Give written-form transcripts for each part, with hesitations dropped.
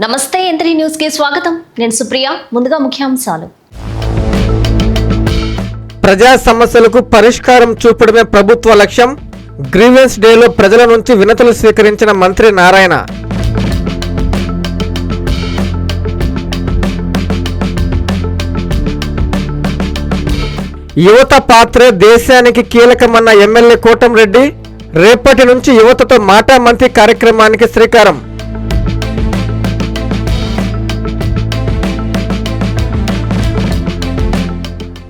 నమస్తే ఎంత్రీ న్యూస్ కి స్వాగతం. నేను సుప్రియ. ముందుగా ముఖ్యాంశాలు. ప్రజా సమస్యలకు పరిష్కారం చూపడమే ప్రభుత్వ లక్ష్యం. గ్రీవెన్స్ డేలో ప్రజల నుంచి వినతులు స్వీకరించిన మంత్రి నారాయణ. యువత పాత్ర దేశానికి కీలకమన్న ఎమ్మెల్యే కోటంరెడ్డి. రేపటి నుంచి యువతతో మాటా మంత్రి కార్యక్రమానికి శ్రీకారం.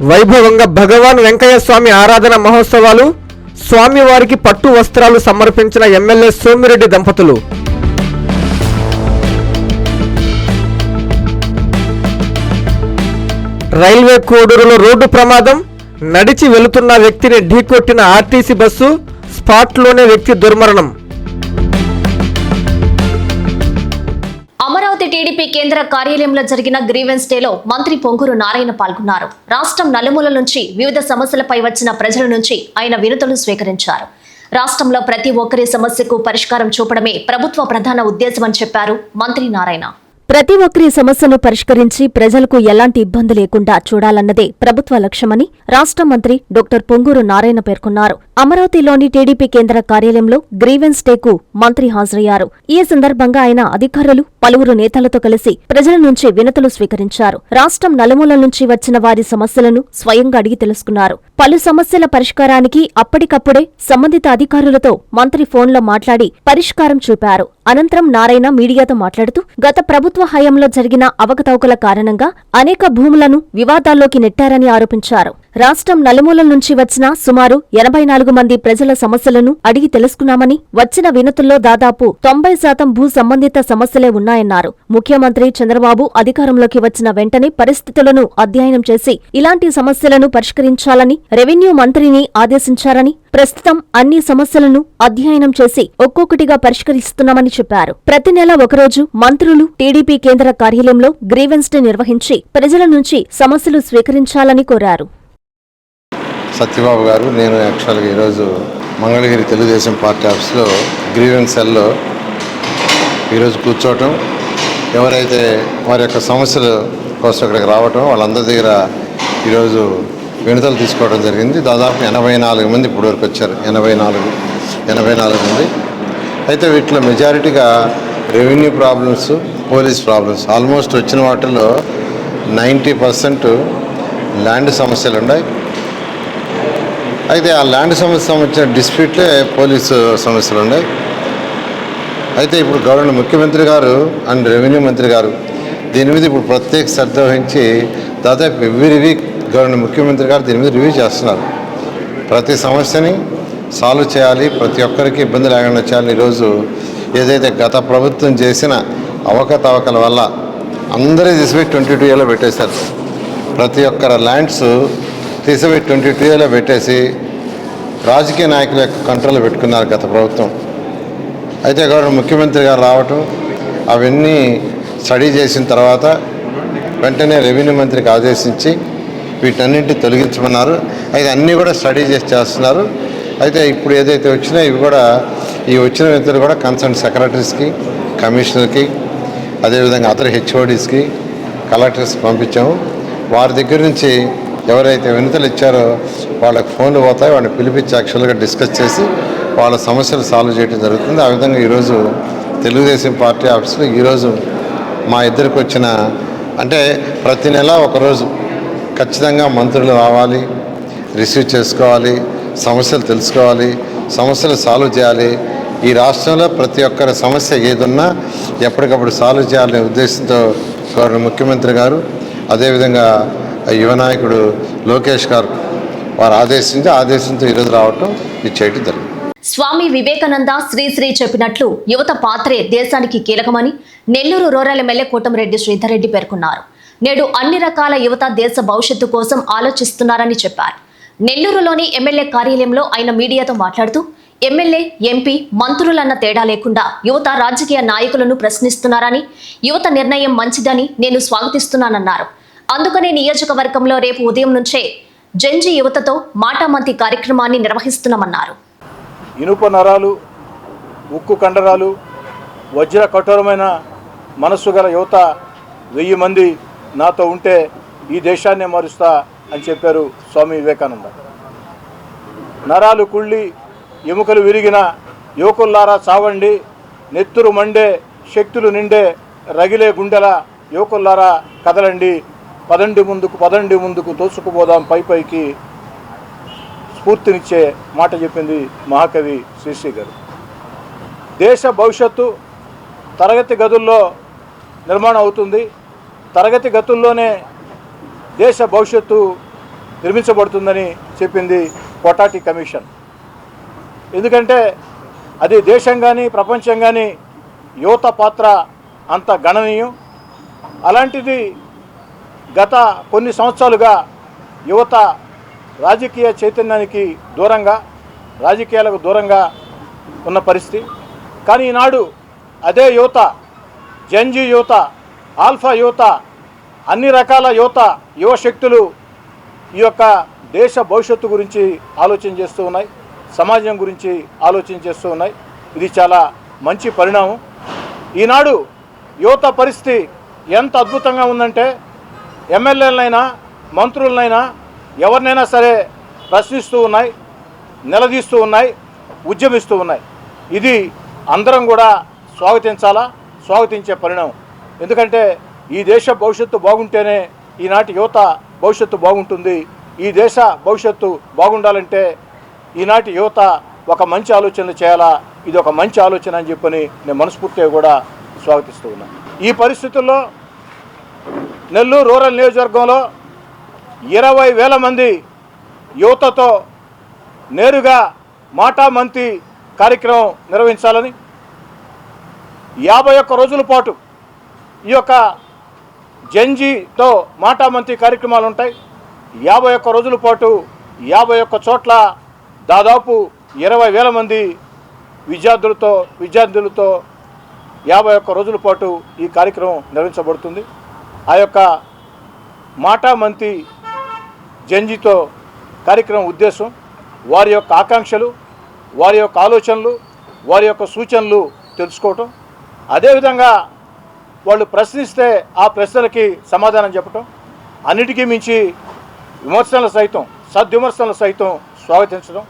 వైభవంగా భగవాన్ వెంకయ్య స్వామి ఆరాధన మహోత్సవాలు. స్వామివారికి పట్టు వస్త్రాలు సమర్పించిన ఎమ్మెల్యే సోమిరెడ్డి దంపతులు. రైల్వే కోడూరులో రోడ్డు ప్రమాదం. నడిచి వెళుతున్న వ్యక్తిని ఢీకొట్టిన ఆర్టీసీ బస్సు. స్పాట్లోనే వ్యక్తి దుర్మరణం. అమరావతి టీడీపీ కేంద్ర కార్యాలయంలో జరిగిన గ్రీవెన్స్ డేలో మంత్రి పొంగూరు నారాయణ పాల్గొన్నారు. రాష్ట్రం నలుమూల నుంచి వివిధ సమస్యలపై వచ్చిన ప్రజల నుంచి ఆయన వినతులు స్వీకరించారు. రాష్ట్రంలో ప్రతి ఒక్కరి సమస్యకు పరిష్కారం చూపడమే ప్రభుత్వ ప్రధాన ఉద్దేశమని చెప్పారు మంత్రి నారాయణ. ప్రతి ఒక్కరి సమస్యను పరిష్కరించి ప్రజలకు ఎలాంటి ఇబ్బంది లేకుండా చూడాలన్నదే ప్రభుత్వ లక్ష్యమని రాష్ట్ర మంత్రి డాక్టర్ పొంగూరు నారాయణ పేర్కొన్నారు. అమరావతిలోని టీడీపీ కేంద్ర కార్యాలయంలో గ్రీవెన్స్ డేకు మంత్రి హాజరయ్యారు. ఈ సందర్భంగా ఆయన అధికారులు, పలువురు నేతలతో కలిసి ప్రజల నుంచి వినతులు స్వీకరించారు. రాష్ట్రం నలుమూలల నుంచి వచ్చిన వారి సమస్యలను స్వయంగా అడిగి తెలుసుకున్నారు. పలు సమస్యల పరిష్కారానికి అప్పటికప్పుడే సంబంధిత అధికారులతో మంత్రి ఫోన్లో మాట్లాడి పరిష్కారం చూపారు. అనంతరం నారాయణ మీడియాతో మాట్లాడుతూ గత ప్రభుత్వ హయాంలో జరిగిన అవకతవకల కారణంగా అనేక భూములను వివాదాల్లోకి నెట్టారని ఆరోపించారు. రాష్ట్రం నలుమూలల నుంచి వచ్చిన సుమారు 84 మంది ప్రజల సమస్యలను అడిగి తెలుసుకున్నామని, వచ్చిన వినతుల్లో దాదాపు 90% భూ సంబంధిత సమస్యలే ఉన్నాయన్నారు. ముఖ్యమంత్రి చంద్రబాబు అధికారంలోకి వచ్చిన వెంటనే పరిస్థితులను అధ్యయనం చేసి ఇలాంటి సమస్యలను పరిష్కరించాలని రెవెన్యూ మంత్రిని ఆదేశించారని, ప్రస్తుతం అన్ని సమస్యలను అధ్యయనం చేసి ఒక్కొక్కటిగా పరిష్కరిస్తున్నామని చెప్పారు. ప్రతి నెల ఒకరోజు మంత్రులు టీడీపీ కేంద్ర కార్యాలయంలో గ్రీవెన్స్ డే నిర్వహించి ప్రజల నుంచి సమస్యలు స్వీకరించాలని కోరారు. సత్యబాబు గారు, నేను యాక్చువల్గా ఈరోజు మంగళగిరి తెలుగుదేశం పార్టీ ఆఫీస్లో గ్రీవెన్స్ సెల్లో ఈరోజు కూర్చోవటం, ఎవరైతే వారి యొక్క సమస్యల కోసం ఇక్కడికి రావటం, వాళ్ళందరి దగ్గర ఈరోజు వినతులు తీసుకోవడం జరిగింది. దాదాపు 84 మంది ఇప్పుడు వరకు వచ్చారు. 84 మంది. అయితే వీటిలో మెజారిటీగా revenue problems, police problems. Almost వచ్చిన వాటిల్లో 90% ల్యాండ్ సమస్యలు ఉన్నాయి. అయితే ఆ ల్యాండ్ సమస్య సంబంధించిన డిస్ప్యూట్లే పోలీసు సమస్యలు ఉన్నాయి. అయితే ఇప్పుడు గవర్నర్ ముఖ్యమంత్రి గారు అండ్ రెవెన్యూ మంత్రి గారు దీని మీద ఇప్పుడు ప్రత్యేక శ్రద్ధ వహించి దాదాపు ఎవ్రీ వీక్ గవర్నర్ ముఖ్యమంత్రి గారు దీని మీద రివ్యూ చేస్తున్నారు. ప్రతి సమస్యని సాల్వ్ చేయాలి, ప్రతి ఒక్కరికి ఇబ్బంది లేకుండా చేయాలి. ఈరోజు ఏదైతే గత ప్రభుత్వం చేసిన అవకతవకల వల్ల అందరూ తీసిపోయి 22Aలో పెట్టేశారు. ప్రతి ఒక్కరి ల్యాండ్స్ తీసిపోయి 22Aలో పెట్టేసి రాజకీయ నాయకుల యొక్క కంట్రోల్లో పెట్టుకున్నారు గత ప్రభుత్వం. అయితే గవర్నర్ ముఖ్యమంత్రి గారు రావటం, అవన్నీ స్టడీ చేసిన తర్వాత వెంటనే రెవెన్యూ మంత్రికి ఆదేశించి వీటన్నింటినీ తొలగించమన్నారు. అయితే అన్నీ కూడా స్టడీ చేస్తున్నారు. అయితే ఇప్పుడు ఏదైతే వచ్చినాయో ఇవి కూడా, ఈ వచ్చిన వ్యక్తులు కూడా కన్సర్న్ సెక్రటరీస్కి, కమిషనర్కి, అదేవిధంగా అదర్ హెచ్ఓడీస్కి, కలెక్టర్స్కి పంపించాము. వారి దగ్గర నుంచి ఎవరైతే వినతులు ఇచ్చారో వాళ్ళకి ఫోన్లు పోతాయి, వాళ్ళని పిలిపించి యాక్చువల్గా డిస్కస్ చేసి వాళ్ళ సమస్యలు సాల్వ్ చేయడం జరుగుతుంది. ఆ విధంగా ఈరోజు తెలుగుదేశం పార్టీ ఆఫీస్లో ఈరోజు మా ఇద్దరికి వచ్చిన, అంటే ప్రతి నెల ఒకరోజు ఖచ్చితంగా మంత్రులు రావాలి, రిసీవ్ చేసుకోవాలి, సమస్యలు తెలుసుకోవాలి, సమస్యలు సాల్వ్ చేయాలి. ఈ రాష్ట్రంలో ప్రతి ఒక్కరి సమస్య ఏదున్నా ఎప్పటికప్పుడు సాల్వ్ చేయాలనే ఉద్దేశంతో గవర్నర్ ముఖ్యమంత్రి గారు, అదేవిధంగా యువ నాయకుడు లోకేష్ గారు వారు ఆదేశంతో ఈరోజు రావటం ఇది చేయటం జరిగింది. స్వామి వివేకానంద శ్రీశ్రీ చెప్పినట్లు యువత పాత్రే దేశానికి కీలకమని నెల్లూరు రూరల్ ఎమ్మెల్యే కోటంరెడ్డి శ్రీధర్ రెడ్డి పేర్కొన్నారు. నేడు అన్ని రకాల యువత దేశ భవిష్యత్తు కోసం ఆలోచిస్తున్నారని చెప్పారు. నెల్లూరులోని ఎమ్మెల్యే కార్యాలయంలో ఆయన మీడియాతో మాట్లాడుతూ ఎమ్మెల్యే, ఎంపీ, మంత్రులన్న తేడా లేకుండా యువత రాజకీయ నాయకులను ప్రశ్నిస్తున్నారని, యువత నిర్ణయం మంచిదని నేను స్వాగతిస్తున్నానన్నారు. అందుకనే నియోజకవర్గంలో రేపు ఉదయం నుంచే జంజి యువతతో మాటామంతి కార్యక్రమాన్ని నిర్వహిస్తున్నామన్నారు. ఇనుప నరాలు, ఉక్కు కండరాలు, వజ్ర కఠోరమైన మనస్సు గల యువత 1000 మంది నాతో ఉంటే ఈ దేశాన్నే మారుస్తా అని చెప్పారు స్వామి వివేకానంద. నరాలు కుళ్ళి ఎముకలు విరిగిన యువకుల్లారా చావండి, నెత్తురు మండే శక్తులు నిండే రగిలే గుండెల యువకుల్లారా కదలండి, పదండి ముందుకు తోసుకుపోదాం పైకి స్ఫూర్తినిచ్చే మాట చెప్పింది మహాకవి శ్రీశ్రీ గారు. దేశ భవిష్యత్తు తరగతి గదుల్లో నిర్మాణం అవుతుంది. తరగతి గదుల్లోనే దేశ భవిష్యత్తు నిర్మించబడుతుందని చెప్పింది కోటాటి కమిషన్. ఎందుకంటే అది దేశం కానీ ప్రపంచం కానీ యువత పాత్ర అంత గణనీయం. అలాంటిది గత కొన్ని సంవత్సరాలుగా యువత రాజకీయ చైతన్యానికి దూరంగా, రాజకీయాలకు దూరంగా ఉన్న పరిస్థితి. కానీ ఈనాడు అదే యువత, జెన్జీ యువత, ఆల్ఫా యువత, అన్ని రకాల యువశక్తులు ఈ యొక్క దేశ భవిష్యత్తు గురించి ఆలోచన చేస్తూ ఉన్నాయి, సమాజం గురించి ఆలోచన చేస్తూ ఉన్నాయి. ఇది చాలా మంచి పరిణామం. ఈనాడు యువత పరిస్థితి ఎంత అద్భుతంగా ఉందంటే ఎమ్మెల్యేలనైనా మంత్రులనైనా ఎవరినైనా సరే ప్రశ్నిస్తూ ఉన్నాయి, నిలదీస్తూ ఉన్నాయి, ఉద్యమిస్తూ ఉన్నాయి. ఇది అందరం కూడా స్వాగతించే పరిణామం. ఎందుకంటే ఈ దేశ భవిష్యత్తు బాగుంటేనే ఈనాటి యువత భవిష్యత్తు బాగుంటుంది. ఈ దేశ భవిష్యత్తు బాగుండాలంటే ఈనాటి యువత ఒక మంచి ఆలోచనలు చేయాలా. ఇది ఒక మంచి ఆలోచన అని చెప్పని నేను మనస్ఫూర్తిగా కూడా స్వాగతిస్తూ ఉన్నాను. ఈ పరిస్థితుల్లో నెల్లూరు రూరల్ నియోజకవర్గంలో 20,000 మంది యువతతో నేరుగా మాటామంతి కార్యక్రమం నిర్వహించాలని, 51 రోజుల పాటు ఈ యొక్క జెన్జీతో మాటామంతి కార్యక్రమాలు ఉంటాయి. 51 రోజుల పాటు 51 చోట్ల దాదాపు 20,000 మంది విద్యార్థులతో 51 రోజుల పాటు ఈ కార్యక్రమం నిర్వహించబడుతుంది. ఆ యొక్క మాటామంతి జెన్జీతో కార్యక్రమం ఉద్దేశం వారి యొక్క ఆకాంక్షలు, వారి యొక్క ఆలోచనలు, వారి యొక్క సూచనలు తెలుసుకోవటం, అదేవిధంగా వాళ్ళు ప్రశ్నిస్తే ఆ ప్రశ్నలకి సమాధానం చెప్పటం, అన్నిటికీ మించి విమర్శనలు సైతం, సద్విమర్శనలు సైతం స్వాగతించడం.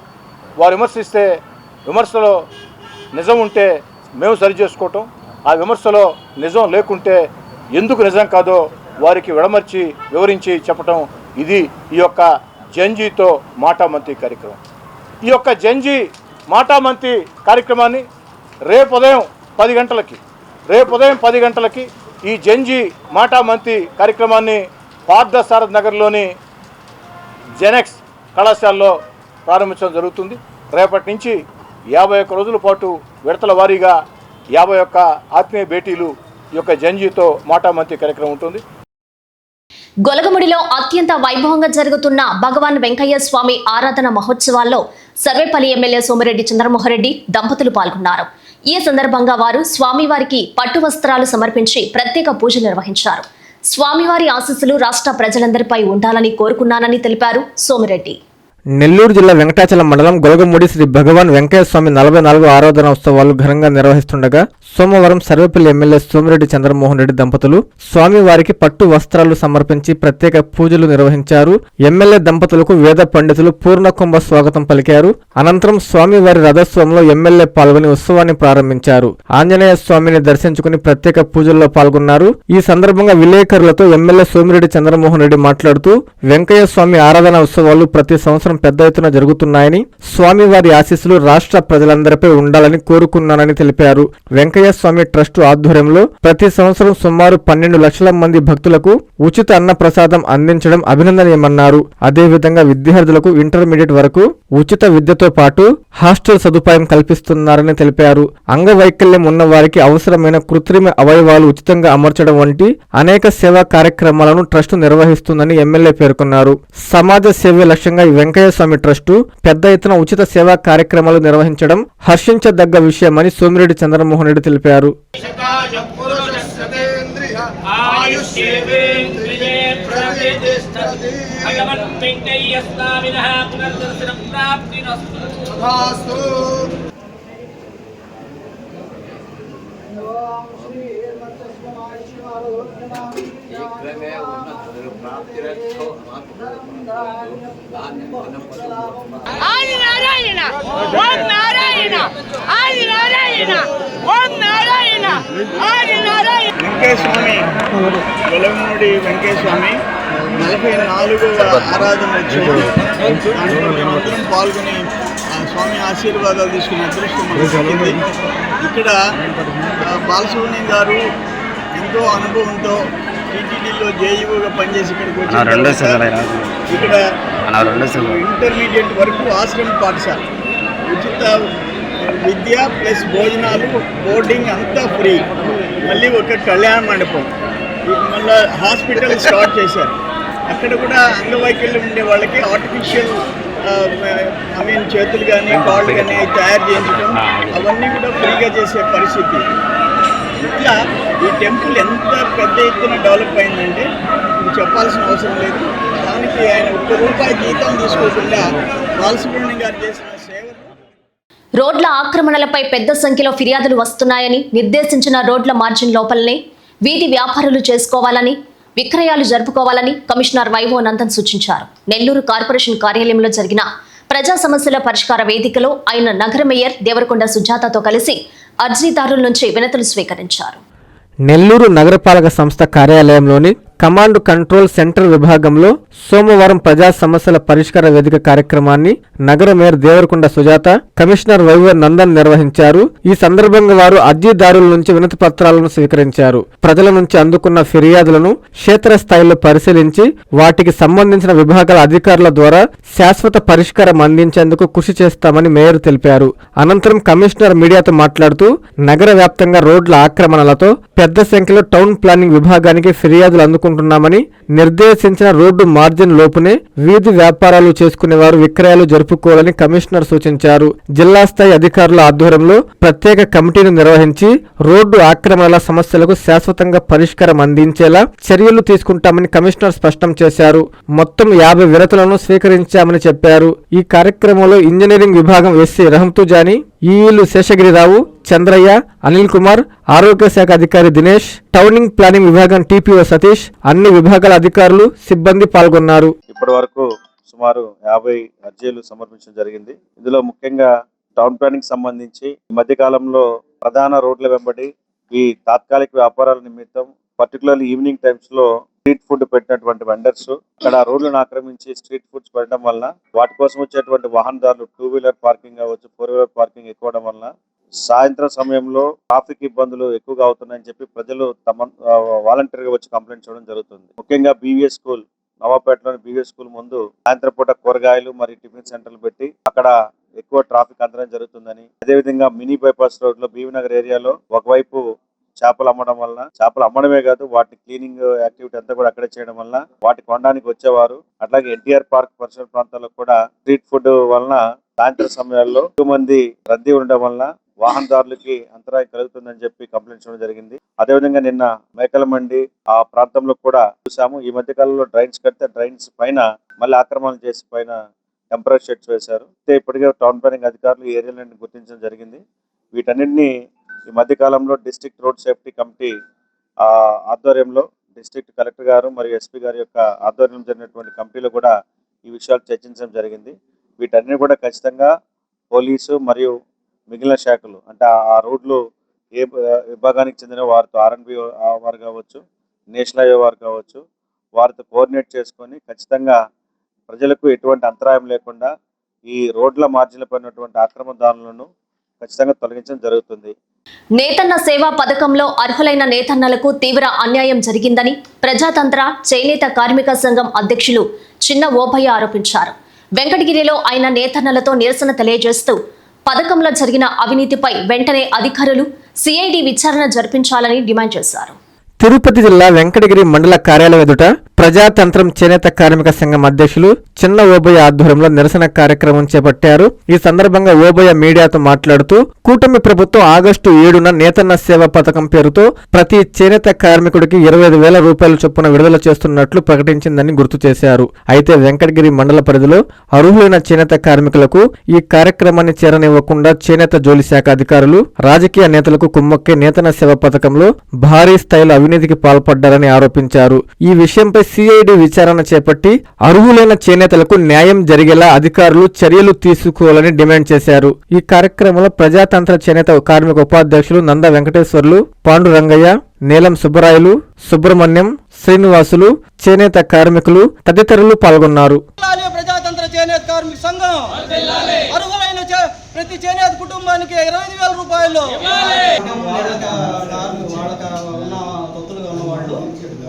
వారు విమర్శిస్తే విమర్శలో నిజం ఉంటే మేము సరి చేసుకోవటం, ఆ విమర్శలో నిజం లేకుంటే ఎందుకు నిజం కాదో వారికి విడమర్చి వివరించి చెప్పటం. ఇది ఈ యొక్క జెన్జీతో మాటామంతి కార్యక్రమం. ఈ యొక్క జెన్జీ మాటామంతి కార్యక్రమాన్ని రేపు ఉదయం 10 గంటలకి ఈ జెన్జీ మాటామంతి కార్యక్రమాన్ని పార్థసారథి నగర్లోని జెనెక్స్ కళాశాలలో ప్రారంభించడం జరుగుతుంది. రేపటి నుంచి 51 రోజుల పాటు విడతల వారీగా 51 ఆత్మీయ భేటీలు ఈ యొక్క జెన్జీతో మాటామంతి కార్యక్రమం ఉంటుంది. గొలగముడిలో అత్యంత వైభవంగా జరుగుతున్న భగవాన్ వెంకయ్య స్వామి ఆరాధన మహోత్సవాల్లో సర్వేపల్లి ఎమ్మెల్యే సోమిరెడ్డి చంద్రమోహన్ రెడ్డి దంపతులు పాల్గొన్నారు. ఈ సందర్భంగా వారు స్వామివారికి పట్టు వస్త్రాలు సమర్పించి ప్రత్యేక పూజలు నిర్వహించారు. స్వామివారి ఆశీస్సులు రాష్ట్ర ప్రజలందరిపై ఉండాలని కోరుకున్నానని తెలిపారు సోమిరెడ్డి. నెల్లూరు జిల్లా వెంకటాచలం మండలం గొలగముడి శ్రీ భగవాన్ వెంకయ్య స్వామి 44వ ఆరాధన ఉత్సవాలు ఘనంగా నిర్వహిస్తుండగా సోమవారం సర్వేపల్లి ఎమ్మెల్యే సోమిరెడ్డి చంద్రమోహన్ రెడ్డి దంపతులు స్వామివారికి పట్టు వస్త్రాలు సమర్పించి ప్రత్యేక పూజలు నిర్వహించారు. ఎమ్మెల్యే దంపతులకు వేద పండితులు పూర్ణకుంభ స్వాగతం పలికారు. అనంతరం స్వామివారి రథోత్సవంలో ఎమ్మెల్యే పాల్గొని ఉత్సవాన్ని ప్రారంభించారు. ఆంజనేయ స్వామిని దర్శించుకుని ప్రత్యేక పూజల్లో పాల్గొన్నారు. ఈ సందర్భంగా విలేకరులతో ఎమ్మెల్యే సోమిరెడ్డి చంద్రమోహన్ రెడ్డి మాట్లాడుతూ వెంకయ్య స్వామి ఆరాధన ఉత్సవాలు ప్రతి సంవత్సరం పెద్ద ఎత్తున జరుగుతున్నాయని, స్వామివారి ఆశీస్సులు రాష్ట్ర ప్రజలందరిపై ఉండాలని కోరుకున్నానని తెలిపారు. వెంకయ్య స్వామి ట్రస్టు ఆధ్వర్యంలో ప్రతి సంవత్సరం సుమారు 12 లక్షల మంది భక్తులకు ఉచిత అన్న ప్రసాదం అందించడం అభినందనీయమన్నారు. అదేవిధంగా విద్యార్థులకు ఇంటర్మీడియట్ వరకు ఉచిత విద్యతో పాటు హాస్టల్ సదుపాయం కల్పిస్తున్నారని తెలిపారు. అంగవైకల్యం ఉన్న వారికి అవసరమైన కృత్రిమ అవయవాలు ఉచితంగా అమర్చడం వంటి అనేక సేవా కార్యక్రమాలను ట్రస్టు నిర్వహిస్తుందని ఎమ్మెల్యే పేర్కొన్నారు. సమాజ సేవే లక్ష్యంగా వెంకయ్య స్వామి ట్రస్టు పెద్ద ఎత్తున ఉచిత సేవా కార్యక్రమాలు నిర్వహించడం హర్షించదగ్గ విషయమని సోమిరెడ్డి చంద్రమోహన్ రెడ్డి తెలిపారు. ఓం శ్రీ ఆది నారాయణ ఓం నారాయణ ఆది నారాయణ ఓం నారాయణ ఆది నారాయణ. వెంకటస్వామి వెలగముడి వెంకటస్వామి 44వ ఆరాధన వచ్చింది. దాంట్లో మేమందరం పాల్గొని ఆ స్వామి ఆశీర్వాదాలు తీసుకునే అదృష్టం మనకు కలిగింది. ఇక్కడ బాలసుబ్రహ్మణ్యం గారు ఎంతో అనుభవంతో టీటీడీలో జేఈఓగా పనిచేసి ఇక్కడికి వచ్చి ఇక్కడ ఇంటర్మీడియట్ వరకు ఆశ్రమ పాఠశాల ఉచిత విద్య ప్లస్ భోజనాలు బోర్డింగ్ అంతా ఫ్రీ. మళ్ళీ ఒక కళ్యాణ మండపం, మళ్ళీ హాస్పిటల్ స్టార్ట్ చేశారు. అక్కడ కూడా అంగవైకల్యం ఉండే వాళ్ళకి ఆర్టిఫిషియల్ చేతులు కానీ కాళ్ళు కానీ తయారు చేయించడం అవన్నీ కూడా ఫ్రీగా చేసే పరిస్థితి. ఇట్లా ఈ టెంపుల్ ఎంత పెద్ద ఎత్తున డెవలప్ అయిందంటే ఇది చెప్పాల్సిన అవసరం లేదు. దానికి ఆయన ₹1 జీతం తీసుకోకుండా బాలసుబ్రహ్మణ్యం గారు చేసిన సేవలు. రోడ్ల ఆక్రమణలపై పెద్ద సంఖ్యలో ఫిర్యాదులు వస్తున్నాయని, నిర్దేశించిన రోడ్ల మార్జిన్ లోపలనే వీధి వ్యాపారులు చేసుకోవాలని, విక్రయాలు జరుపుకోవాలని కమిషనర్ వైవో నందన్ సూచించారు. నెల్లూరు కార్పొరేషన్ కార్యాలయంలో జరిగిన ప్రజా సమస్యల పరిష్కార వేదికలో ఆయన నగర మేయర్ దేవరకొండ సుజాతతో కలిసి అర్జీదారుల నుంచి వినతులు స్వీకరించారు. నెల్లూరు నగరపాలక సంస్థ కార్యాలయంలోని కమాండ్ కంట్రోల్ సెంటర్ విభాగంలో సోమవారం ప్రజా సమస్యల పరిష్కార వేదిక కార్యక్రమాన్ని నగర మేయర్ దేవరకొండ సుజాత, కమిషనర్ వైవో నందన్ నిర్వహించారు. ఈ సందర్భంగా వారు అర్జీదారుల నుంచి వినతి పత్రాలను స్వీకరించారు. ప్రజల నుంచి అందుకున్న ఫిర్యాదులను క్షేత్రస్థాయిలో పరిశీలించి వాటికి సంబంధించిన విభాగాల అధికారుల ద్వారా శాశ్వత పరిష్కారం అందించేందుకు కృషి చేస్తామని మేయర్ తెలిపారు. అనంతరం కమిషనర్ మీడియాతో మాట్లాడుతూ నగర వ్యాప్తంగా రోడ్ల ఆక్రమణలతో పెద్ద సంఖ్యలో టౌన్ ప్లానింగ్ విభాగానికి ఫిర్యాదులు అందుకుంటున్నామని, నిర్దేశించిన రోడ్డు మార్జిన్ లోపునే వీధి వ్యాపారాలు చేసుకునేవారు విక్రయాలు జరుపుకోవాలని కమిషనర్ సూచించారు. జిల్లా స్థాయి అధికారుల ఆధ్వర్యంలో ప్రత్యేక కమిటీని నిర్వహించి రోడ్డు ఆక్రమణల సమస్యలకు శాశ్వతంగా పరిష్కారం అందించేలా చర్యలు తీసుకుంటామని కమిషనర్ స్పష్టం చేశారు. మొత్తం 50 వినతులను స్వీకరించామని చెప్పారు. ఈ కార్యక్రమంలో ఇంజనీరింగ్ విభాగం ఎస్సీ రహంతుజాని, ఈఈలు శేషగిరిరావు, చంద్రయ్య, అనిల్ కుమార్, ఆరోగ్య శాఖ అధికారి దినేష్, టౌనింగ్ ప్లానింగ్ విభాగం టీపీఓ సతీష్, అన్ని విభాగాల అధికారులు, సిబ్బంది పాల్గొన్నారు. ఇప్పటి వరకు సుమారు 50 అర్జీలు సమర్పించడం జరిగింది. ఇందులో ముఖ్యంగా టౌన్ ప్లానింగ్ సంబంధించి ఈ మధ్య కాలంలో ప్రధాన రోడ్ల వెంబడి ఈ తాత్కాలిక వ్యాపారాల నిమిత్తం పర్టికులర్లీ ఈవినింగ్ టైమ్స్ లో స్ట్రీట్ ఫుడ్ పెట్టినటువంటి వెండర్స్ ఇక్కడ రోడ్లను ఆక్రమించి స్ట్రీట్ ఫుడ్స్ పెట్టడం వల్ల వాటి కోసం వచ్చేటువంటి వాహనదారులు 2 వీలర్ పార్కింగ్ కావచ్చు, 4 వీలర్ పార్కింగ్ ఎక్కువడం వల్ల సాయంత్రం సమయంలో ట్రాఫిక్ ఇబ్బందులు ఎక్కువగా అవుతున్నాయని చెప్పి ప్రజలు తమ వాలంటీర్గా వచ్చి కంప్లైంట్ చేయడం జరుగుతుంది. ముఖ్యంగా బీవీఎస్ స్కూల్, నవాపేటలోని బీవీఎస్ స్కూల్ ముందు సాయంత్రం పూట కూరగాయలు మరియు టిఫిన్ సెంటర్లు పెట్టి అక్కడ ఎక్కువ ట్రాఫిక్ అందడం జరుగుతుందని, అదేవిధంగా మినీ బైపాస్ రోడ్ లో బీవీ నగర్ ఏరియాలో ఒకవైపు చేపలు అమ్మడం వల్ల, చేపలు అమ్మడమే కాదు వాటి క్లీనింగ్ యాక్టివిటీ అంతా కూడా అక్కడే చేయడం వల్ల వాటి కొనడానికి వచ్చేవారు. అట్లాగే ఎన్టీఆర్ పార్క్ పరిసర ప్రాంతాల్లో కూడా స్ట్రీట్ ఫుడ్ వలన సాయంత్రం సమయాల్లో ఎక్కువ మంది రద్దీ ఉండడం వల్ల వాహనదారులకి అంతరాయం కలుగుతుందని చెప్పి కంప్లైంట్ చేయడం జరిగింది. అదేవిధంగా నిన్న మేకల మండి ఆ ప్రాంతంలో కూడా చూసాము. ఈ మధ్య కాలంలో డ్రైన్స్ కడితే డ్రైన్స్ పైన మళ్ళీ ఆక్రమణలు చేసి పైన టెంపరీ షెడ్స్ వేశారు. ఇప్పటికే టౌన్ ప్లానింగ్ అధికారులు ఈ ఏరియాలను గుర్తించడం జరిగింది. వీటన్నిటిని ఈ మధ్య కాలంలో డిస్ట్రిక్ట్ రోడ్ సేఫ్టీ కమిటీ ఆధ్వర్యంలో డిస్ట్రిక్ట్ కలెక్టర్ గారు మరియు ఎస్పీ గారి యొక్క ఆధ్వర్యంలో జరిగినటువంటి కమిటీలో కూడా ఈ విషయాలు చర్చించడం జరిగింది. వీటన్ని కూడా ఖచ్చితంగా పోలీసు మరియు మిగిలిన శాఖలు అంటే ఆ రోడ్లు ఏ విభాగానికి చెందిన వారితో ఆర్ఎన్బి వారు కావచ్చు, నేషనల్ హైవే వారు కావచ్చు, వారితో కోఆర్డినేట్ చేసుకొని ఖచ్చితంగా ప్రజలకు ఎటువంటి అంతరాయం లేకుండా ఈ రోడ్ల మార్జిన్లపై ఉన్నటువంటి ఆక్రమణదారులను ఖచ్చితంగా తొలగించడం జరుగుతుంది. నేతన్న సేవా పథకంలో అర్హులైన నేతన్నలకు తీవ్ర అన్యాయం జరిగిందని ప్రజాతంత్ర చేనేత కార్మిక సంఘం అధ్యక్షులు చిన్న ఓభయ్య ఆరోపించారు. వెంకటగిరిలో ఆయన నేతన్నలతో నిరసన తెలియజేస్తూ పథకంలో జరిగిన అవినీతిపై వెంటనే అధికారులు సిఐడి విచారణ జరిపించాలని డిమాండ్ చేశారు. తిరుపతి జిల్లా వెంకటగిరి మండల కార్యాలయం ఎదుట ప్రజాతంత్రం చేనేత కార్మిక సంఘం అధ్యక్షులు చిన్న ఓబయ్య ఆధ్వర్యంలో నిరసన కార్యక్రమం చేపట్టారు. ఈ సందర్భంగా ఓబయ్య మీడియాతో మాట్లాడుతూ కూటమి ప్రభుత్వం ఆగస్టు 7న నేతన్న సేవ పథకం పేరుతో ప్రతి చేనేత కార్మికుడికి 25,000 రూపాయల చొప్పున విడుదల చేస్తున్నట్లు ప్రకటించిందని గుర్తు చేశారు. అయితే వెంకటగిరి మండల పరిధిలో అర్హులైన చేనేత కార్మికులకు ఈ కార్యక్రమాన్ని చేరనివ్వకుండా చేనేత జోలి శాఖ అధికారులు రాజకీయ నేతలకు కుమ్మక్కే నేతన్న సేవ పథకంలో భారీ స్థాయిలో అవినీతికి పాల్పడ్డారని ఆరోపించారు. ఈ విషయంపై సిఐడి విచారణ చేపట్టి అర్హులైన చేనేతలకు న్యాయం జరిగేలా అధికారులు చర్యలు తీసుకోవాలని డిమాండ్ చేశారు. ఈ కార్యక్రమంలో ప్రజాతంత్ర చేనేత కార్మిక ఉపాధ్యక్షులు నంద వెంకటేశ్వర్లు, పాండురంగయ్య, నీలం సుబ్బరాయలు, సుబ్రహ్మణ్యం, శ్రీనివాసులు, చేనేత కార్మికులు తదితరులు పాల్గొన్నారు. ప్రజాతంత్ర చేనేత కార్మిక సంఘం అర్హులైన ప్రతి చేనేత కుటుంబానికి 25,000 రూపాయలు.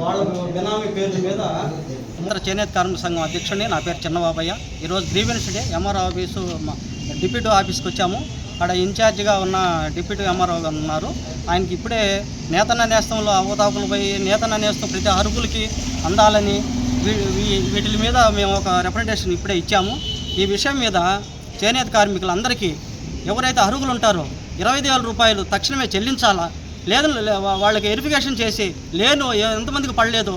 వాళ్ళ బెనామీ పేర్ల మీద చేనేత కార్మిక సంఘం అధ్యక్షుడిని. నా పేరు చిన్నబాబయ్య. ఈరోజు grievance day MRO office deputy ఆఫీస్కి వచ్చాము. అక్కడ ఇన్ఛార్జిగా ఉన్న డిప్యూటీ ఎంఆర్ఓ గారు ఉన్నారు. ఆయనకి ఇప్పుడే నేతన్న నేస్తంలో అవతాకులు పోయి నేతన్న నేస్తం ప్రతి అర్హులకి అందాలని వీటి మీద మేము ఒక రిప్రజెంటేషన్ ఇప్పుడే ఇచ్చాము. ఈ విషయం మీద చేనేత కార్మికులందరికీ ఎవరైతే అర్హులు ఉంటారో 25,000 రూపాయలు తక్షణమే చెల్లించాలా, లేదు వాళ్ళకి వెరిఫికేషన్ చేసి లేను ఎంతమందికి పడలేదు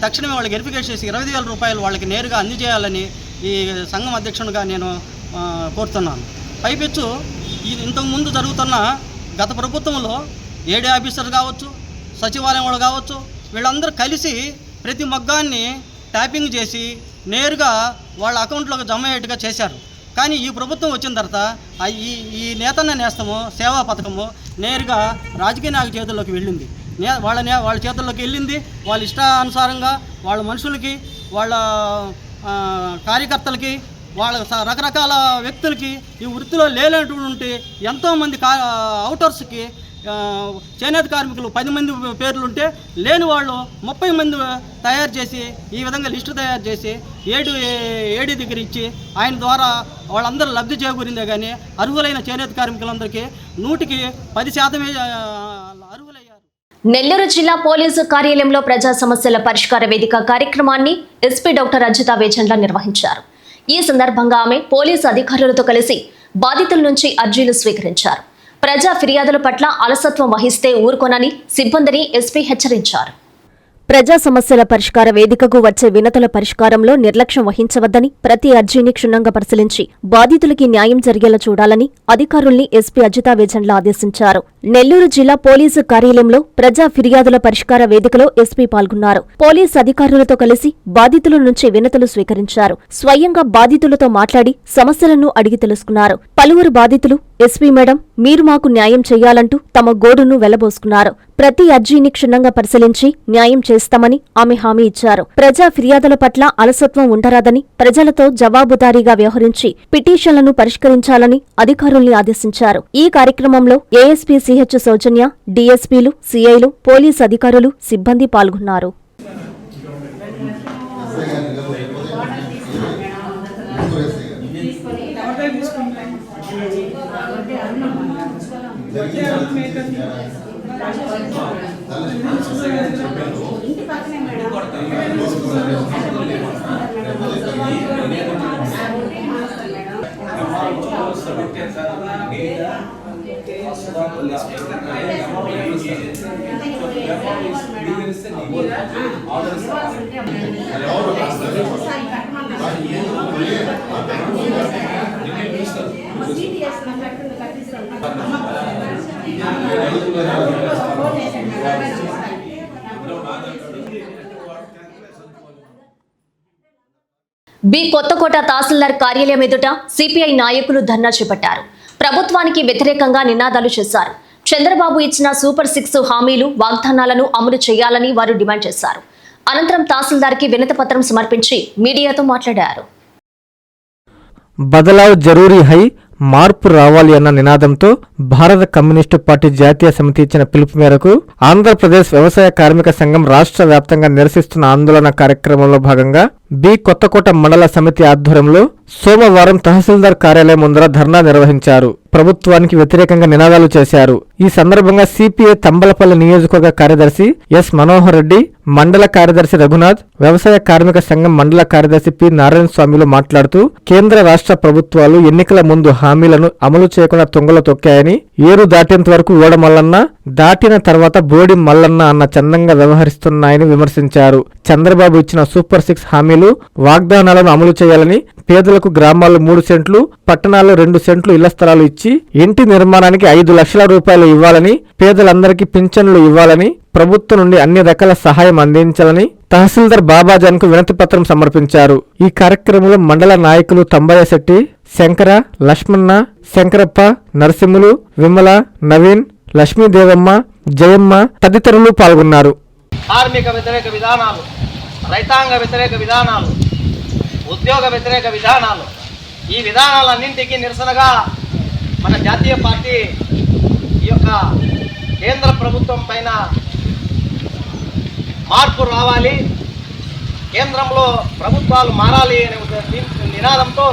తక్షణమే వాళ్ళకి వెరిఫికేషన్ చేసి 25,000 రూపాయలు వాళ్ళకి నేరుగా అందజేయాలని ఈ సంఘం అధ్యక్షునిగా నేను కోరుతున్నాను. పైపెచ్చు ఇంతకుముందు జరుగుతున్న గత ప్రభుత్వంలో ఏడీ ఆఫీసర్ కావచ్చు, సచివాలయం వాళ్ళు కావచ్చు, వీళ్ళందరూ కలిసి ప్రతి మగ్గాన్ని ట్యాపింగ్ చేసి నేరుగా వాళ్ళ అకౌంట్లోకి జమ అయ్యేట్టుగా చేశారు. కానీ ఈ ప్రభుత్వం వచ్చిన తర్వాత ఈ నేతన్న నేస్తము సేవా పథకము నేరుగా రాజకీయ నాయకుల చేతుల్లోకి వెళ్ళింది. వాళ్ళ చేతుల్లోకి వెళ్ళింది. వాళ్ళ ఇష్టానుసారంగా వాళ్ళ మనుషులకి, వాళ్ళ కార్యకర్తలకి, వాళ్ళ రకరకాల వ్యక్తులకి ఈ వృత్తిలో లేనటువంటి ఎంతోమంది అవుటర్స్కి చేనేత కార్మికులు 10 మంది పేర్లుంటే లేని వాళ్ళు 30 మంది తయారు చేసి ఈ విధంగా లిస్టు తయారు చేసి ఏడీ దగ్గర ఇచ్చి ఆయన ద్వారా వాళ్ళందరూ లబ్ధి చేకూరిందే కానీ అర్హులైన చేనేత కార్మికులందరికీ 100% అర్హులయ్యారు. నెల్లూరు జిల్లా పోలీసు కార్యాలయంలో ప్రజా సమస్యల పరిష్కార వేదిక కార్యక్రమాన్ని ఎస్పీ డాక్టర్ రజితా వేజండ్ల నిర్వహించారు. ఈ సందర్భంగా ఆమె పోలీసు అధికారులతో కలిసి బాధితుల నుంచి అర్జీలు స్వీకరించారు. ప్రజా ఫిర్యాదుల పట్ల అలసత్వం వహిస్తే ఊరుకోనని సిబ్బందిని ఎస్పీ హెచ్చరించారు. ప్రజా సమస్యల పరిష్కార వేదికకు వచ్చే వినతుల పరిష్కారంలో నిర్లక్ష్యం వహించవద్దని, ప్రతి అర్జీని క్షుణ్ణంగా పరిశీలించి బాధితులకి న్యాయం జరిగేలా చూడాలని అధికారుల్ని ఎస్పీ అజితా వేజండ్ల ఆదేశించారు. నెల్లూరు జిల్లా పోలీసు కార్యాలయంలో ప్రజా ఫిర్యాదుల పరిష్కార వేదికలో ఎస్పీ పాల్గొన్నారు. పోలీసు అధికారులతో కలిసి బాధితుల నుంచి వినతులు స్వీకరించారు. స్వయంగా బాధితులతో మాట్లాడి సమస్యలను అడిగి తెలుసుకున్నారు. పలువురు బాధితులు ఎస్పీ మేడం మీరు మాకు న్యాయం చెయ్యాలంటూ తమ గోడును వెళ్లబోసుకున్నారు. ప్రతి అర్జీని క్షుణ్ణంగా పరిశీలించి న్యాయం చేస్తామని ఆమె హామీ ఇచ్చారు. ప్రజా ఫిర్యాదుల పట్ల అలసత్వం ఉండరాదని, ప్రజలతో జవాబుదారీగా వ్యవహరించి పిటిషన్లను పరిష్కరించాలని అధికారుల్ని ఆదేశించారు. ఈ కార్యక్రమంలో ఏఎస్పీ సిహెచ్ సౌజన్య, డీఎస్పీలు, సీఐలు, పోలీసు అధికారులు, సిబ్బంది పాల్గొన్నారు. బి కొత్తకోట తహసీల్దార్ కార్యాలయం ఎదుట సిపిఐ నాయకులు ధర్నా చేపట్టారు. ప్రభుత్వానికి వ్యతిరేకంగా నినాదాలు చేశారు. చంద్రబాబు ఇచ్చిన సూపర్ 6 హామీలు, వాగ్దానాలను అమలు చేయాలని వారు డిమాండ్ చేశారు. అనంతరం తహసీల్దార్కి వినతిపత్రం సమర్పించి మీడియాతో మాట్లాడారు. బదలావ్ జరూరీ హై, మార్పు రావాలి అన్న నినాదంతో భారత కమ్యూనిస్టు పార్టీ జాతీయ సమితి ఇచ్చిన పిలుపు మేరకు ఆంధ్రప్రదేశ్ వ్యవసాయ కార్మిక సంఘం రాష్ట్ర వ్యాప్తంగా నిరసిస్తున్న ఆందోళన కార్యక్రమంలో భాగంగా బి కొత్తకోట మండల సమితి ఆధ్వర్యంలో సోమవారం తహసీల్దార్ కార్యాలయం ముందర ధర్నా నిర్వహించారు. ప్రభుత్వానికి వ్యతిరేకంగా నినాదాలు చేశారు. ఈ సందర్భంగా సిపిఐ తంబలపల్లి నియోజకవర్గ కార్యదర్శి ఎస్ మనోహర్ రెడ్డి, మండల కార్యదర్శి రఘునాథ్, వ్యవసాయ కార్మిక సంఘం మండల కార్యదర్శి పి నారాయణ స్వామిలు మాట్లాడుతూ కేంద్ర రాష్ట్ర ప్రభుత్వాలు ఎన్నికల ముందు హామీలను అమలు చేయకుండా తుంగలో తొక్కాయని, ఏరు దాటేంత వరకు ఓడ మల్లన్న, దాటిన తర్వాత బోడి మల్లన్న అన్న చందంగా వ్యవహరిస్తున్నాయని విమర్శించారు. చంద్రబాబు ఇచ్చిన సూపర్ 6 హామీలు, వాగ్దానాలను అమలు చేయాలని, పేదలకు గ్రామాల్లో 3 సెంట్లు, పట్టణాల్లో 2 సెంట్లు ఇళ్ల స్థలాలు ఇచ్చి ఇంటి నిర్మాణానికి 5 లక్షల రూపాయలు ఇవ్వాలని, పేదలందరికీ పింఛన్లు ఇవ్వాలని, ప్రభుత్వం నుండి అన్ని రకాల సహాయం అందించాలని తహసీల్దార్ బాబాజాన్కు వినతి పత్రం సమర్పించారు. ఈ కార్యక్రమంలో మండల నాయకులు తంబయ్య శెట్టి, శంకర, లక్ష్మణ, శంకరప్ప, నరసింహులు, విమల, నవీన్, లక్ష్మీదేవమ్మ, జయమ్మ తదితరులు పాల్గొన్నారు. కార్మిక వ్యతిరేక విధానాలు, రైతాంగ వ్యతిరేక విధానాలు, ఉద్యోగ వ్యతిరేక విధానాలు, ఈ విధానాలన్నింటికీ నిరసనగా మన జాతీయ పార్టీ ఈ యొక్క కేంద్ర ప్రభుత్వం పైన మార్పు రావాలి, కేంద్రంలో ప్రభుత్వాలు మారాలి అనే నినాదంతో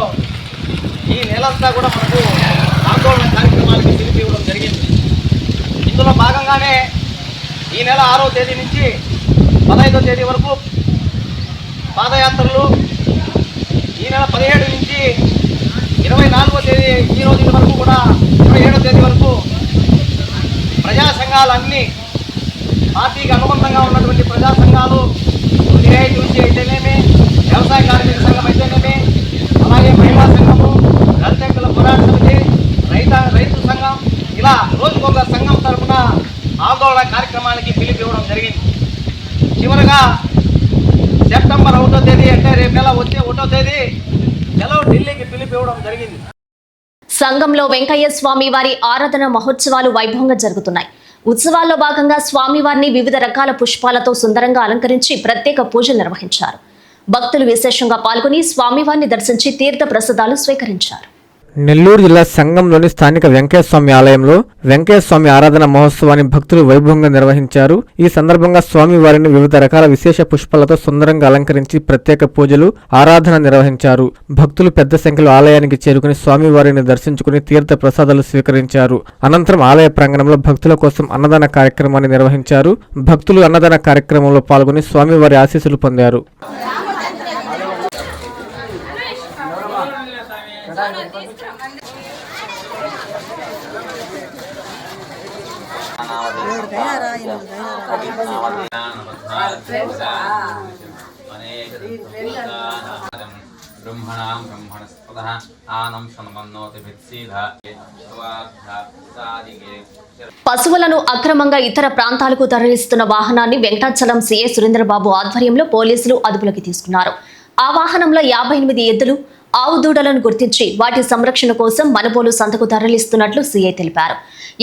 ఈ నెలంతా కూడా మనకు ఆందోళన కార్యక్రమాలకి పిలిపివ్వడం జరిగింది. ఇందులో భాగంగానే ఈ నెల 6వ తేదీ నుంచి 15వ తేదీ వరకు పాదయాత్రలు, ఈ నెల 17 నుంచి 24వ తేదీ ఈ రోజు వరకు కూడా 27వ తేదీ వరకు ప్రజా సంఘాలన్నీ, పార్టీకి అనుబంధంగా ఉన్నటువంటి ప్రజా సంఘాలు, రియాయితీ నుంచి అయితేనేమి, వ్యవసాయ కార్మిక సంఘం అయితేనేమి, అలాగే మహిళా సంఘము, దళితుల పోరాట సమితి, రైతు సంఘం, ఇలా రోజుకొక సంఘం తరఫున ఆందోళన కార్యక్రమానికి పిలిపివ్వడం జరిగింది. చివరగా సెప్టెంబర్ 1వ తేదీ అంటే రేపు నెల వచ్చే 1వ తేదీ సెలవు ఢిల్లీకి పిలిపివ్వడం జరిగింది. సంఘంలో వెంకయ్య స్వామి వారి ఆరాధన మహోత్సవాలు వైభవంగా జరుగుతున్నాయి. ఉత్సవాల్లో భాగంగా స్వామివారిని వివిధ రకాల పుష్పాలతో సుందరంగా అలంకరించి ప్రత్యేక పూజలు నిర్వహించారు. భక్తులు విశేషంగా పాల్గొని స్వామివారిని దర్శించి తీర్థ ప్రసాదాలు స్వీకరించారు. నెల్లూరు జిల్లా సంఘంలోని స్థానిక వెంకయ్యస్వామి ఆలయంలో వెంకయ్యస్వామి ఆరాధన మహోత్సవాన్ని భక్తులు వైభవంగా నిర్వహించారు. ఈ సందర్భంగా స్వామివారిని వివిధ రకాల విశేష పుష్పాలతో సుందరంగా అలంకరించి ప్రత్యేక పూజలు, ఆరాధన నిర్వహించారు. భక్తులు పెద్ద సంఖ్యలో ఆలయానికి చేరుకుని స్వామివారిని దర్శించుకుని తీర్థ ప్రసాదాలు స్వీకరించారు. అనంతరం ఆలయ ప్రాంగణంలో భక్తుల కోసం అన్నదాన కార్యక్రమాన్ని నిర్వహించారు. భక్తులు అన్నదాన కార్యక్రమంలో పాల్గొని స్వామివారి ఆశీస్సులు పొందారు. పశువులను అక్రమంగా ఇతర ప్రాంతాలకు తరలిస్తున్న వాహనాన్ని వెంకటాచలం సీఐ సురేంద్రబాబు ఆధ్వర్యంలో పోలీసులు అదుపులోకి తీసుకున్నారు. ఆ వాహనంలో 58 ఎద్దులు, ఆవు దూడలను గుర్తించి వాటి సంరక్షణ కోసం మనుబోలు సంతకు తరలిస్తున్నట్లు సీఐ తెలిపారు.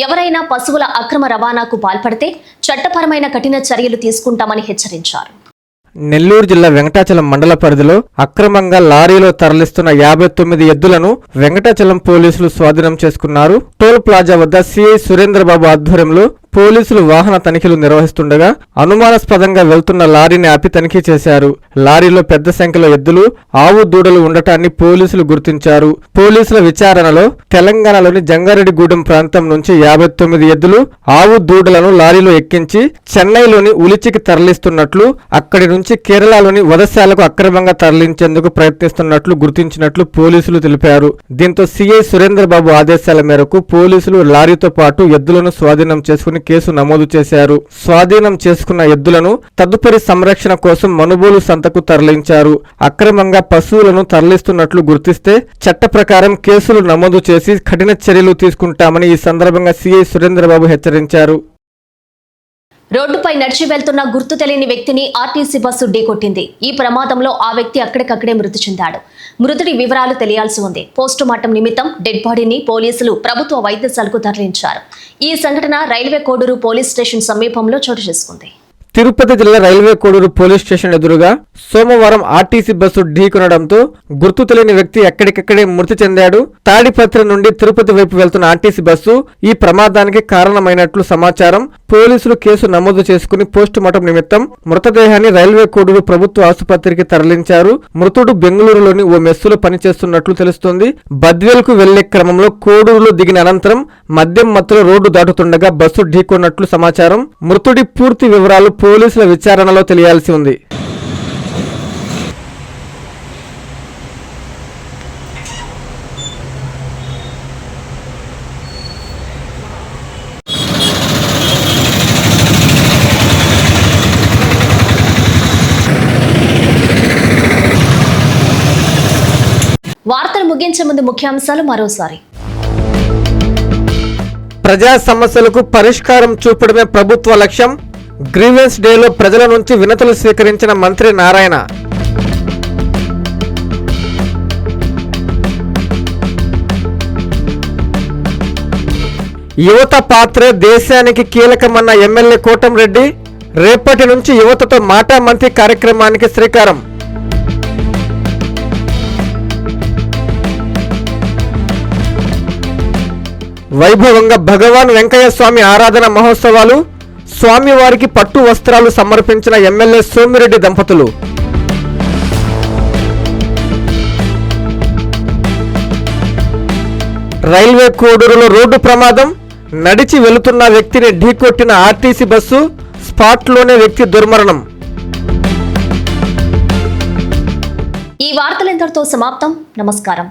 ఎవరైనా పశువుల అక్రమ రవాణాకు పాల్పడితే చట్టపరమైన కఠిన చర్యలు తీసుకుంటామని హెచ్చరించారు. నెల్లూరు జిల్లా వెంకటాచలం మండల పరిధిలో అక్రమంగా లారీలో తరలిస్తున్న 59 ఎద్దులను వెంకటాచలం పోలీసులు స్వాధీనం చేసుకున్నారు. టోల్ ప్లాజా వద్ద సీఐ సురేంద్రబాబు ఆధ్వర్యంలో పోలీసులు వాహన తనిఖీలు నిర్వహిస్తుండగా అనుమానాస్పదంగా వెళ్తున్న లారీని ఆపి తనిఖీ చేశారు. లారీలో పెద్ద సంఖ్యలో ఎద్దులు, ఆవు దూడలు ఉండటాన్ని పోలీసులు గుర్తించారు. పోలీసుల విచారణలో తెలంగాణలోని జంగారెడ్డిగూడెం ప్రాంతం నుంచి 59 ఎద్దులు, ఆవు దూడలను లారీలో ఎక్కించి చెన్నైలోని ఉలిచికి తరలిస్తున్నట్లు, అక్కడి నుంచి కేరళలోని వధశాలకు అక్రమంగా తరలించేందుకు ప్రయత్నిస్తున్నట్లు గుర్తించినట్లు పోలీసులు తెలిపారు. దీంతో సీఐ సురేంద్రబాబు ఆదేశాల మేరకు పోలీసులు లారీతో పాటు ఎద్దులను స్వాధీనం చేసుకుని కేసు నమోదు చేశారు. స్వాధీనం చేసుకున్న ఎద్దులను తదుపరి సంరక్షణ కోసం మనుబోలు సంతకు తరలించారు. అక్రమంగా పశువులను తరలిస్తున్నట్లు గుర్తిస్తే చట్ట ప్రకారం కేసులు నమోదు చేసి కఠిన చర్యలు తీసుకుంటామని ఈ సందర్భంగా సీఐ సురేంద్రబాబు హెచ్చరించారు. రోడ్డుపై నడిచి వెళ్తున్న గుర్తు తెలియని వ్యక్తిని ఆర్టీసీ బస్సు ఢీకొట్టింది. ఈ ప్రమాదంలో ఆ వ్యక్తి అక్కడికక్కడే మృతి చెందాడు. మృతుడి వివరాలు తెలియాల్సి ఉంది. పోస్టుమార్టం నిమిత్తం డెడ్ బాడీని పోలీసులు ప్రభుత్వ వైద్యశాలకు తరలించారు. ఈ సంఘటన రైల్వే కోడూరు పోలీస్ స్టేషన్ సమీపంలో చోటు చేసుకుంది. తిరుపతి జిల్లా రైల్వే కోడూరు పోలీస్ స్టేషన్ ఎదురుగా సోమవారం ఆర్టీసీ బస్సు ఢీకొనడంతో గుర్తు తెలియని వ్యక్తి ఎక్కడికక్కడే మృతి చెందాడు. తాడిపత్రి నుండి తిరుపతి వైపు వెళ్తున్న ఆర్టీసీ బస్సు ఈ ప్రమాదానికి కారణమైనట్లు సమాచారం. పోలీసులు కేసు నమోదు చేసుకుని పోస్టుమార్టం నిమిత్తం మృతదేహాన్ని రైల్వే కోడూరు ప్రభుత్వ ఆసుపత్రికి తరలించారు. మృతుడు బెంగళూరులోని ఓ మెస్సులో పనిచేస్తున్నట్లు తెలుస్తోంది. బద్వేల్కు వెళ్లే క్రమంలో కోడూరులో దిగిన అనంతరం మద్యం మత్తులో రోడ్డు దాటుతుండగా బస్సు ఢీకొన్నట్లు సమాచారం. మృతుడి పూర్తి వివరాలు పోలీసుల విచారణలో తెలియాల్సి ఉంది. వార్తలు ముగించే ముందు ముఖ్యాంశాలు మరోసారి. ప్రజా సమస్యలకు పరిష్కారం చూపడమే ప్రభుత్వ లక్ష్యం. గ్రీవెన్స్ డేలో ప్రజల నుంచి వినతులు స్వీకరించిన మంత్రి నారాయణ. యువత పాత్రే దేశానికి కీలకమన్న ఎమ్మెల్యే కోటంరెడ్డి. రేపటి నుంచి యువతతో మాటా మంత్రి కార్యక్రమానికి శ్రీకారం. వైభవంగా భగవాన్ వెంకయ్య స్వామి ఆరాధన మహోత్సవాలు. స్వామివారికి పట్టు వస్త్రాలు సమర్పించిన ఎమ్మెల్యే సోమిరెడ్డి దంపతులు. రైల్వే కోడూరులో రోడ్డు ప్రమాదం. నడిచి వెళుతున్న వ్యక్తిని ఢీకొట్టిన ఆర్టీసీ బస్సు. స్పాట్లోనే వ్యక్తి దుర్మరణం. ఈ వార్తలు ఇంతటితో సమాప్తం. నమస్కారం.